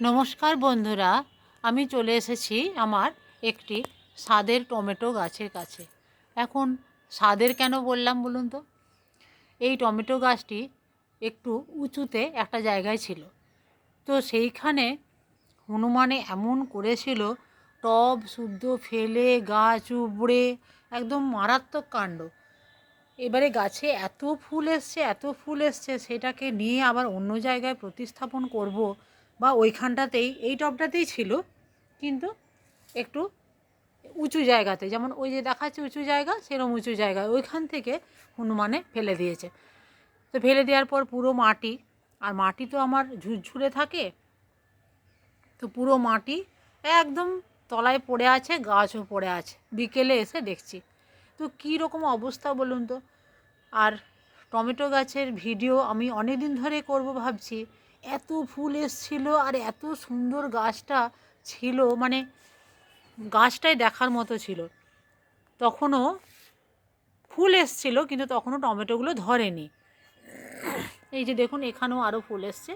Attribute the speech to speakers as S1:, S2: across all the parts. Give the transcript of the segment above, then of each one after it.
S1: নমস্কার বন্ধুরা, আমি চলে এসেছি আমার একটি স্বাদের টমেটো গাছের কাছে। এখন স্বাদের কেন বললাম বলুন তো? এই টমেটো গাছটি একটু উঁচুতে একটা জায়গায় ছিল। তো সেইখানে হনুমানে এমন করেছিল, টব শুদ্ধ ফেলে গাছ উপড়ে একদম মারাত্মক কাণ্ড। এবারে গাছে এত ফুল এসছে, এত ফুল এসছে, সেটাকে নিয়ে আবার অন্য জায়গায় প্রতিস্থাপন করব বা ওইখানটাতেই, এই টবটাতেই ছিল কিন্তু একটু উঁচু জায়গাতে, যেমন ওই যে দেখাচ্ছে উঁচু জায়গা, সেরকম উঁচু জায়গায় ওইখান থেকে হনুমানে ফেলে দিয়েছে। তো ফেলে দেওয়ার পর পুরো মাটি, আর মাটি তো আমার ঝুরঝুরে থাকে, তো পুরো মাটি একদম তলায় পড়ে আছে, গাছও পড়ে আছে। বিকেলে এসে দেখছি, তো কী রকম অবস্থা বলুন তো। আর টমেটো গাছের ভিডিও আমি অনেক দিন ধরে করব ভাবছি, এত ফুল এসছিল আর এত সুন্দর গাছটা ছিল, মানে গাছটাই দেখার মতো ছিল। তখনও ফুল এসছিল কিন্তু তখনও টমেটোগুলো ধরেনি। এই যে দেখুন, এখানেও আরও ফুল এসছে।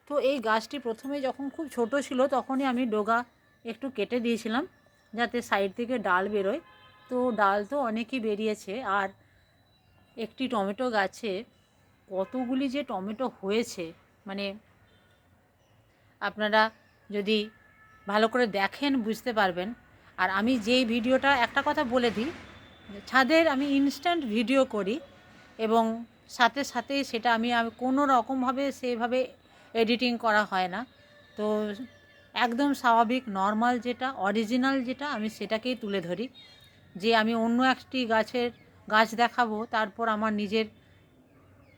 S1: তো এই গাছটি প্রথমে যখন খুব ছোট ছিল তখনই আমি ডগা একটু কেটে দিয়েছিলাম যাতে সাইড থেকে ডাল বেরোয়। তো ডাল তো অনেকই বেরিয়েছে, আর একটি টমেটো গাছে কতগুলি যে টমেটো হয়েছে, মানে আপনারা যদি ভালো করে দেখেন বুঝতে পারবেন। আর আমি যেই ভিডিওটা, একটা কথা বলে দিই, ছাদের আমি ইনস্ট্যান্ট ভিডিও করি এবং সাথে সাথেই সেটা আমি কোনো রকমভাবে সেভাবে এডিটিং করা হয় না। তো একদম স্বাভাবিক নর্মাল যেটা অরিজিনাল যেটা, আমি সেটাকেই তুলে ধরি। যে আমি অন্য একটি গাছ দেখাবো, তারপর আমার নিজের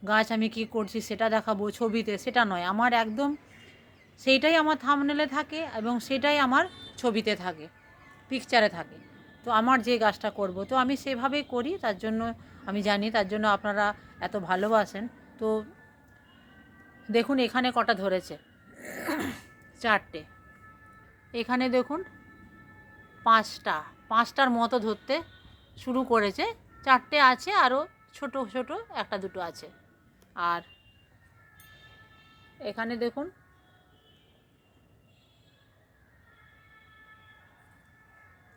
S1: গাছ আমি কি করছি সেটা দেখাবো ছবিতে, সেটা নয়। আমার একদম সেইটাই আমার থাম্বনেলে থাকে এবং সেটাই আমার ছবিতে থাকে, পিকচারে থাকে। তো আমার যে গাছটা করব তো আমি সেভাবেই করি, তার জন্য আমি জানি, তার জন্য আপনারা এত ভালোবাসেন। তো দেখুন এখানে কটা ধরেছে, চারটে। এখানে দেখুন পাঁচটার মতো ধরতে শুরু করেছে, চারটে আছে, আরও ছোট ছোট একটা দুটো আছে। আর এখানে দেখুন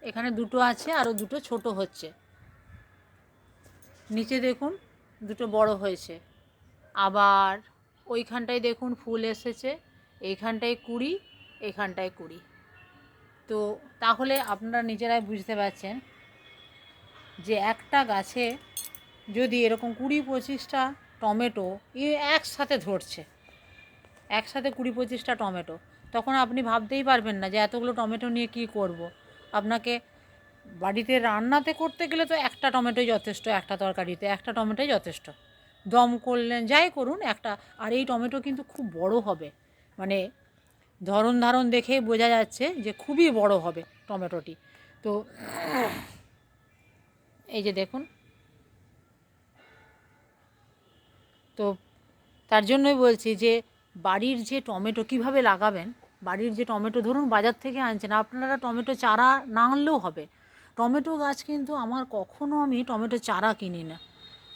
S1: এখানে দুটো আছে, আরও দুটো ছোট হচ্ছে। নিচে দেখুন দুটো বড় হয়েছে। আবার ওইখানটায় দেখুন ফুল এসেছে, এইখানটায় কুড়ি, এখানটায় কুড়ি। তো তাহলে আপনারা নিজেরাই বুঝতে পারছেন যে একটা গাছে যদি এরকম 20-25টা টমেটো একসাথে ধরছে, একসাথে 20-25টা টমেটো, তখন আপনি ভাবতেই পারবেন না যে এতগুলো টমেটো নিয়ে কি করব। আপনাকে বাড়িতে রান্নাতে করতে গেলে তো একটা টমেটোই যথেষ্ট, একটা তরকারিতে একটা টমেটোই যথেষ্ট। দম করলেন, যাই করুন একটা। আর এই টমেটো কিন্তু খুব বড় হবে, মানে ধারণ দেখেই বোঝা যাচ্ছে যে খুবই বড় হবে টমেটোটি। তো এই যে দেখুন, তো তার জন্যই বলছি যে বাড়ির যে টমেটো কিভাবে লাগাবেন। বাড়ির যে টমেটো ধরুন বাজার থেকে আনছেন, আপনারা টমেটো চারা না আনলেও হবে। টমেটো গাছ কিন্তু আমার কখনো আমি টমেটো চারা কিনি না,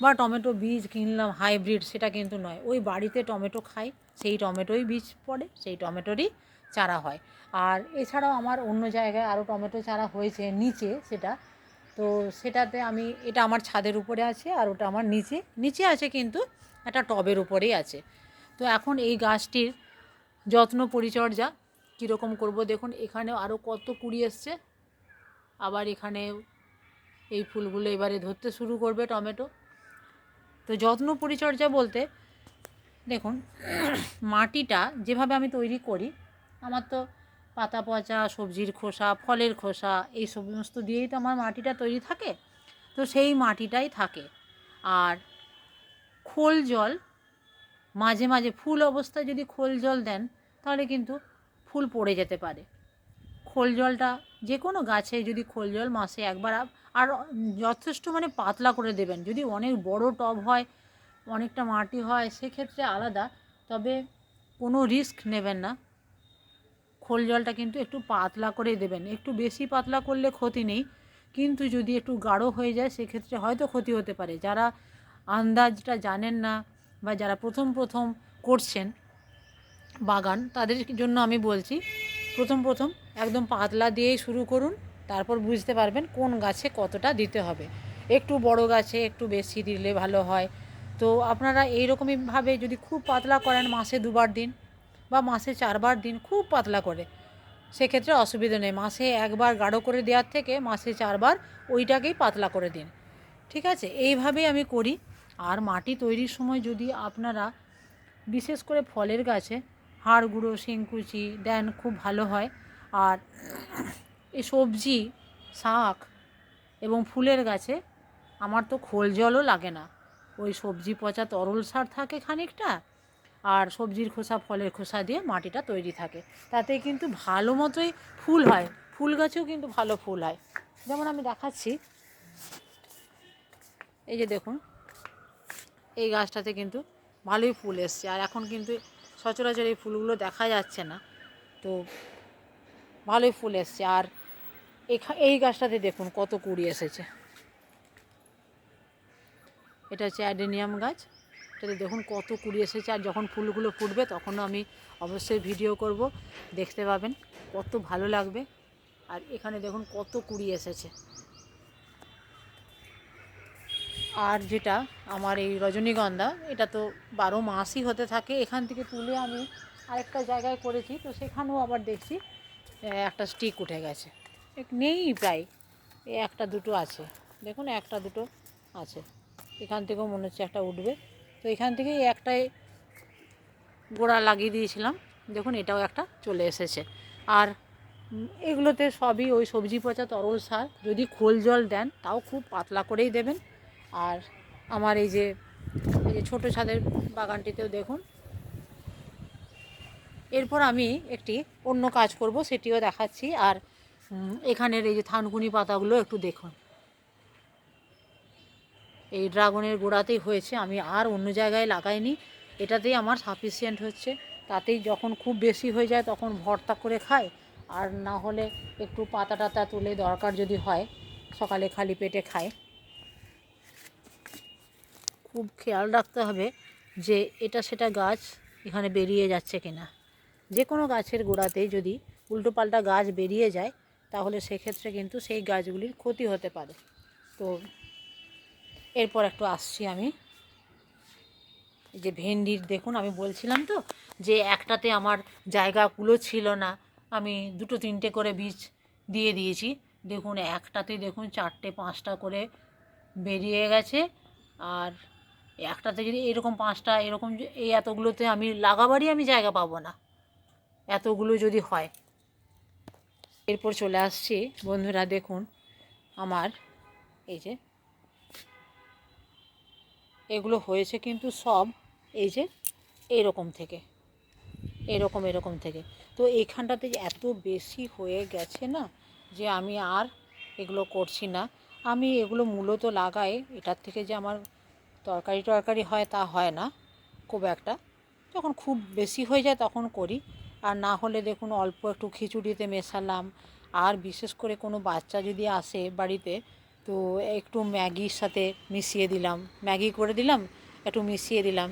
S1: বা টমেটো বীজ কিনলাম হাইব্রিড, সেটা কিন্তু নয়। ওই বাড়িতে টমেটো খাই, সেই টমেটোই বীজ পড়ে, সেই টমেটোরই চারা হয়। আর এছাড়াও আমার অন্য জায়গায় আরও টমেটো চারা হয়েছে নিচে, সেটা তো সেটাতে আমি, এটা আমার ছাদের উপরে আছে আর ওটা আমার নিচে নিচে আছে, কিন্তু একটা টবের উপরেই আছে। তো এখন এই গাছটির যত্ন পরিচর্যা কীরকম করব দেখুন, এখানেও আরও কত কুড়ি এসছে। আবার এখানে এই ফুলগুলো এবারে ধরতে শুরু করবে টমেটো। তো যত্ন পরিচর্যা বলতে দেখুন, মাটিটা যেভাবে আমি তৈরি করি, আমার তো পাতা পচা সবজির খোসা, ফলের খোসা, এই সমস্ত দিয়েই তো আমার মাটিটা তৈরি থাকে। তো সেই মাটিটাই থাকে। আর খোল জল মাঝে মাঝে, ফুল অবস্থায় যদি খোল জল দেন তাহলে কিন্তু ফুল পড়ে যেতে পারে। খোল জলটা যে কোনো গাছে যদি খোল জল মাসে একবার, আর যথেষ্ট মানে পাতলা করে দেবেন। যদি অনেক বড় টব হয়, অনেকটা মাটি হয়, সেক্ষেত্রে আলাদা, তবে কোনো রিস্ক নেবেন না। খোল জলটা কিন্তু একটু পাতলা করে দেবেন, একটু বেশি পাতলা করলে ক্ষতি নেই, কিন্তু যদি একটু গাঢ় হয়ে যায় সেক্ষেত্রে হয়তো ক্ষতি হতে পারে। যারা আন্দাজটা জানেন না বা যারা প্রথম করছেন, বাগান তাদের জন্য আমি বলছি, প্রথম প্রথম একদম পাতলা দিয়েই শুরু করুন, তারপর বুঝতে পারবেন কোন গাছে কতটা দিতে হবে। একটু বড় গাছে একটু বেশি দিলে ভালো হয়। তো আপনারা এইরকমইভাবে যদি খুব পাতলা করেন, মাসে 2বার দিন বা মাসে 4বার দিন খুব পাতলা করে, সেক্ষেত্রে অসুবিধা নেই। মাসে 1বার গাঢ় করে দেওয়ার থেকে মাসে 4বার ওইটাকেই পাতলা করে দিন, ঠিক আছে? এইভাবেই আমি করি। আর মাটি তৈরির সময় যদি আপনারা বিশেষ করে ফলের গাছে হাড় গুঁড়ো শিংকুচি দেন, খুব ভালো হয়। আর এই সবজি, শাক এবং ফুলের গাছে আমার তো খোল জলও লাগে না, ওই সবজি পচা তরল সার থাকে খানিকটা, আর সবজির খোসা ফলের খোসা দিয়ে মাটিটা তৈরি থাকে, তাতে কিন্তু ভালো মতোই ফুল হয়। ফুল গাছেও কিন্তু ভালো ফুল হয়। যেমন আমি দেখাচ্ছি, এই যে দেখুন, এই গাছটাতে কিন্তু ভালোই ফুল এসছে। আর এখন কিন্তু সচরাচর এই ফুলগুলো দেখা যাচ্ছে না, তো ভালোই ফুল এসছে। আর এই গাছটাতে দেখুন কত কুঁড়ি এসেছে। এটা হচ্ছে অ্যাডেনিয়াম গাছ, এটাতে দেখুন কত কুঁড়ি এসেছে। আর যখন ফুলগুলো ফুটবে তখনও আমি অবশ্যই ভিডিও করব, দেখতে পাবেন, কত ভালো লাগবে। আর এখানে দেখুন কত কুঁড়ি এসেছে। আর যেটা আমার এই রজনীগন্ধা, এটা তো 12 মাসই হতে থাকে। এখান থেকে তুলে আমি আরেকটা জায়গায় করেছি, তো সেখানেও আবার দেখছি একটা স্টিক উঠে গেছে। নেই প্রায়, এই একটা দুটো আছে, দেখুন একটা দুটো আছে। এখান থেকেও মনে হচ্ছে একটা উঠবে। তো এখান থেকেই একটাই গোড়া লাগিয়ে দিয়েছিলাম, দেখুন এটাও একটা চলে এসেছে। আর এগুলোতে সবই ওই সবজি পচা তরল সার, যদি খোল জল দেন তাও খুব পাতলা করেই দেবেন। আর আমার এই যে ছোটো ছাদের বাগানটিতেও দেখুন। এরপর আমি একটি অন্য কাজ করব, সেটিও দেখাচ্ছি। আর এখানের এই যে থানকুনি পাতাগুলো একটু দেখুন, এই ড্রাগনের গোড়াতেই হয়েছে, আমি আর অন্য জায়গায় লাগাইনি। এটাতেই আমার সাফিসিয়েন্ট হচ্ছে। তাতেই যখন খুব বেশি হয়ে যায় তখন ভর্তা করে খাই, আর না হলে একটু পাতা টাতা তুলে দরকার যদি হয় সকালে খালি পেটে খাই। খুব খেয়াল রাখতে হবে যে এটা সেটা গাছ এখানে বেরিয়ে যাচ্ছে কিনা। যে কোনো গাছের গোড়াতেই যদি উল্টোপাল্টা গাছ বেরিয়ে যায় তাহলে সেক্ষেত্রে কিন্তু সেই গাছগুলির ক্ষতি হতে পারে। তো এরপর একটু আসছি আমি, এই যে ভেন্ডির দেখুন, আমি বলছিলাম তো যে একটাতে আমার জায়গাগুলো ছিল না, আমি 2-3টে করে বীজ দিয়ে দিয়েছি। দেখুন একটাতে দেখুন 4টে 5টা করে বেরিয়ে গেছে। আর একটাতে যদি এরকম 5টা এরকম, এই এতগুলোতে আমি লাগাবারই আমি জায়গা পাবো না, এতগুলো যদি হয়। এরপর চলে আসছি বন্ধুরা, দেখুন আমার এই যে এগুলো হয়েছে কিন্তু সব এই যে এরকম থেকে, এরকম থেকে। তো এইখানটাতে এত বেশি হয়ে গেছে না যে আমি আর এগুলো করছি না। আমি এগুলো মূলত লাগাই, এটার থেকে যে আমার তরকারি হয় তা হয় না খুব একটা। যখন খুব বেশি হয়ে যায় তখন করি, আর না হলে দেখুন অল্প একটু খিচুড়িতে মেশালাম। আর বিশেষ করে কোনো বাচ্চা যদি আসে বাড়িতে, তো একটু ম্যাগির সাথে মিশিয়ে দিলাম, ম্যাগি করে দিলাম, একটু মিশিয়ে দিলাম।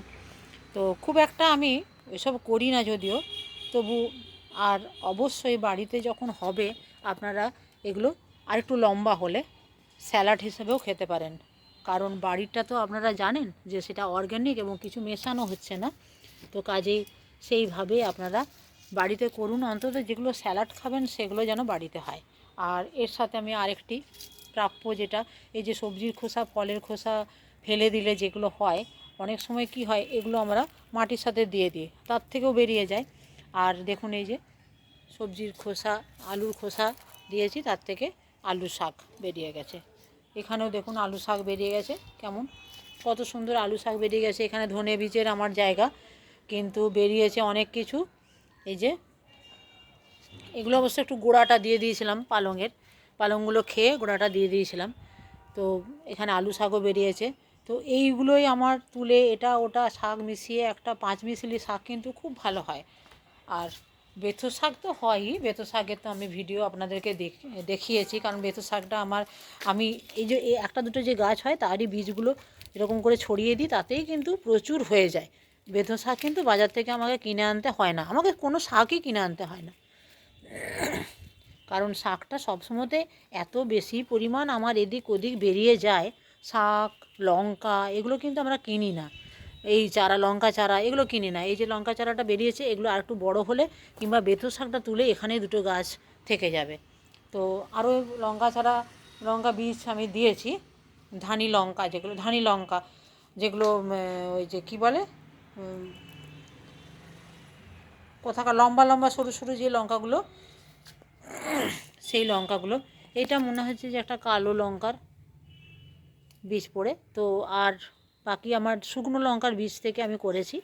S1: তো খুব একটা আমি এসব করি না যদিও, তবু। আর অবশ্যই বাড়িতে যখন হবে আপনারা এগুলো আরেকটু লম্বা হলে স্যালাড হিসেবেও খেতে পারেন, কারণ বাড়িটা তো আপনারা জানেন যে সেটা অর্গ্যানিক এবং কিছু মেশানো হচ্ছে না। তো কাজেই সেইভাবেই আপনারা বাড়িতে করুন, অন্তত যেগুলো স্যালাড খাবেন সেগুলো যেন বাড়িতে হয়। আর এর সাথে আমি আরেকটি প্রাপ্য, যেটা এই যে সবজির খোসা ফলের খোসা ফেলে দিলে যেগুলো হয়, অনেক সময় কি হয় এগুলো আমরা মাটির সাথে দিয়ে দিই, তার থেকেও বেরিয়ে যায়। আর দেখুন এই যে সবজির খোসা আলুর খোসা দিয়েছি, তার থেকে আলু শাক বেরিয়ে গেছে। এখানেও দেখুন আলু শাক বেরিয়ে গেছে, কেমন কত সুন্দর আলু শাক বেরিয়ে গেছে। এখানে ধনে বীজের আমার জায়গা, কিন্তু বেরিয়েছে অনেক কিছু। এই যে এগুলো অবশ্য একটু গোড়াটা দিয়ে দিয়েছিলাম, পালংগুলো খেয়ে গোড়াটা দিয়ে দিয়েছিলাম। তো এখানে আলু শাকও বেরিয়েছে। তো এইগুলোই আমার তুলে এটা ওটা শাক মিশিয়ে একটা 5 মিশালি শাক কিন্তু খুব ভালো হয়। আর বেথো শাক তো হয়ই, বেথো শাকের তো আমি ভিডিও আপনাদেরকে দেখিয়েছি, কারণ বেথো শাকটা আমি এই যে এই একটা দুটো যে গাছ হয় তারই বীজগুলো এরকম করে ছড়িয়ে দিই, তাতেই কিন্তু প্রচুর হয়ে যায়। বেথো শাক কিন্তু বাজার থেকে আমাকে কিনে আনতে হয় না, আমাকে কোনো শাকই কিনে আনতে হয় না, কারণ শাকটা সবসময়তে এত বেশি পরিমাণ আমার এদিক ওদিক বেরিয়ে যায়। শাক, লঙ্কা এগুলো কিন্তু আমরা কিনি না, এই চারা, লঙ্কা চারা এগুলো কিনি না। এই যে লঙ্কা চারাটা বেরিয়েছে, এগুলো আর একটু বড়ো হলে কিংবা বেথো শাকটা তুলে এখানে দুটো গাছ থেকে যাবে। তো আরও লঙ্কা চারা, লঙ্কা বীজ আমি দিয়েছি, ধানি লঙ্কা যেগুলো ওই যে কী বলে, কোথাকার লম্বা লম্বা সরু সরু যে লঙ্কাগুলো, সেই লঙ্কাগুলো। এটা মনে হচ্ছে যে একটা কালো লঙ্কার বীজ পড়ে। তো আর বাকি আমার শুকনো লঙ্কার বীজ থেকে আমি করেছি,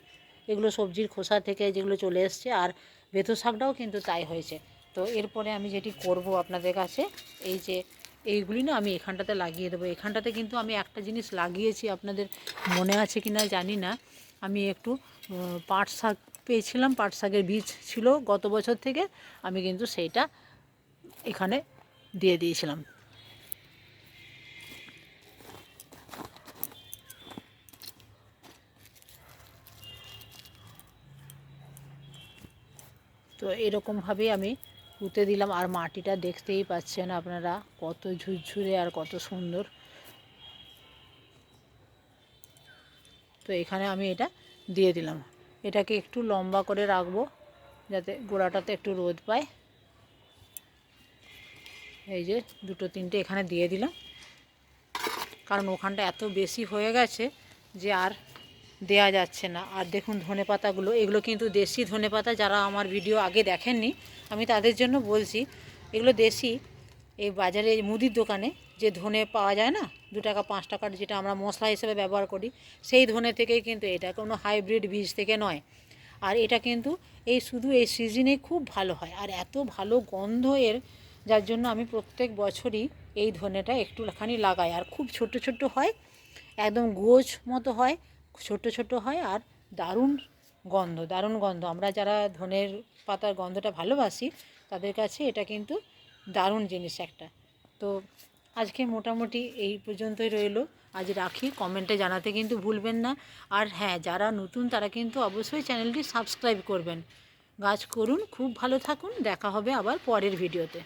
S1: এগুলো সবজির খোসা থেকে যেগুলো চলে এসছে। আর বেথো শাকটাও কিন্তু তাই হয়েছে। তো এরপরে আমি যেটি করব আপনাদের কাছে, এই যে এইগুলি না আমি এখানটাতে লাগিয়ে দেবো। এখানটাতে কিন্তু আমি একটা জিনিস লাগিয়েছি, আপনাদের মনে আছে কি না জানি না, আমি একটু পাট শাক পেয়েছিলাম, পাট শাকের বীজ ছিল গত বছর থেকে, আমি কিন্তু সেইটা এখানে দিয়ে দিয়েছিলাম। তো এরকমভাবেই আমি পুঁতে দিলাম। আর মাটিটা দেখতেই পাচ্ছেন আপনারা, কত ঝুরঝুরে আর কত সুন্দর। তো এখানে আমি এটা দিয়ে দিলাম। এটাকে একটু লম্বা করে রাখবো যাতে গোড়াটাতে একটু রোদ পায়। এই যে দুটো তিনটে এখানে দিয়ে দিলাম, কারণ ওখানটা এত বেশি হয়ে গেছে যে আর দেয়া যাচ্ছে না। আর দেখুন ধনেপাতাগুলো, এগুলো কিন্তু দেশি ধনেপাতা। যারা আমার ভিডিও আগে দেখেননি, আমি তাদের জন্য বলছি, এগুলো দেশি। এই বাজারে মুদির দোকানে যে ধনে পাওয়া যায় না, 2 টাকা 5 টাকার, যেটা আমরা মশলা হিসেবে ব্যবহার করি, সেই ধনে থেকেই কিন্তু, এটা কোনো হাইব্রিড বীজ থেকে নয়। আর এটা কিন্তু এই শুধু এই সিজনে খুব ভালো হয়, আর এত ভালো গন্ধ এর, যার জন্য আমি প্রত্যেক বছরই এই ধনেটা একটুখানি লাগাই। আর খুব ছোট ছোট হয়, একদম গোছ মতো হয়, ছোট ছোট হয়, আর দারুণ গন্ধ, দারুণ গন্ধ। আমরা যারা ধনের পাতার গন্ধটা ভালোবাসি, তাদের কাছে এটা কিন্তু দারুণ জিনিস একটা। তো আজকে মোটামুটি এই পর্যন্তই রইলো, আজ রাখি। কমেন্টে জানাতে কিন্তু ভুলবেন না। আর হ্যাঁ, যারা নতুন তারা কিন্তু অবশ্যই চ্যানেলটি সাবস্ক্রাইব করবেন। গাছ করুন, খুব ভালো থাকুন, দেখা হবে আবার পরের ভিডিওতে।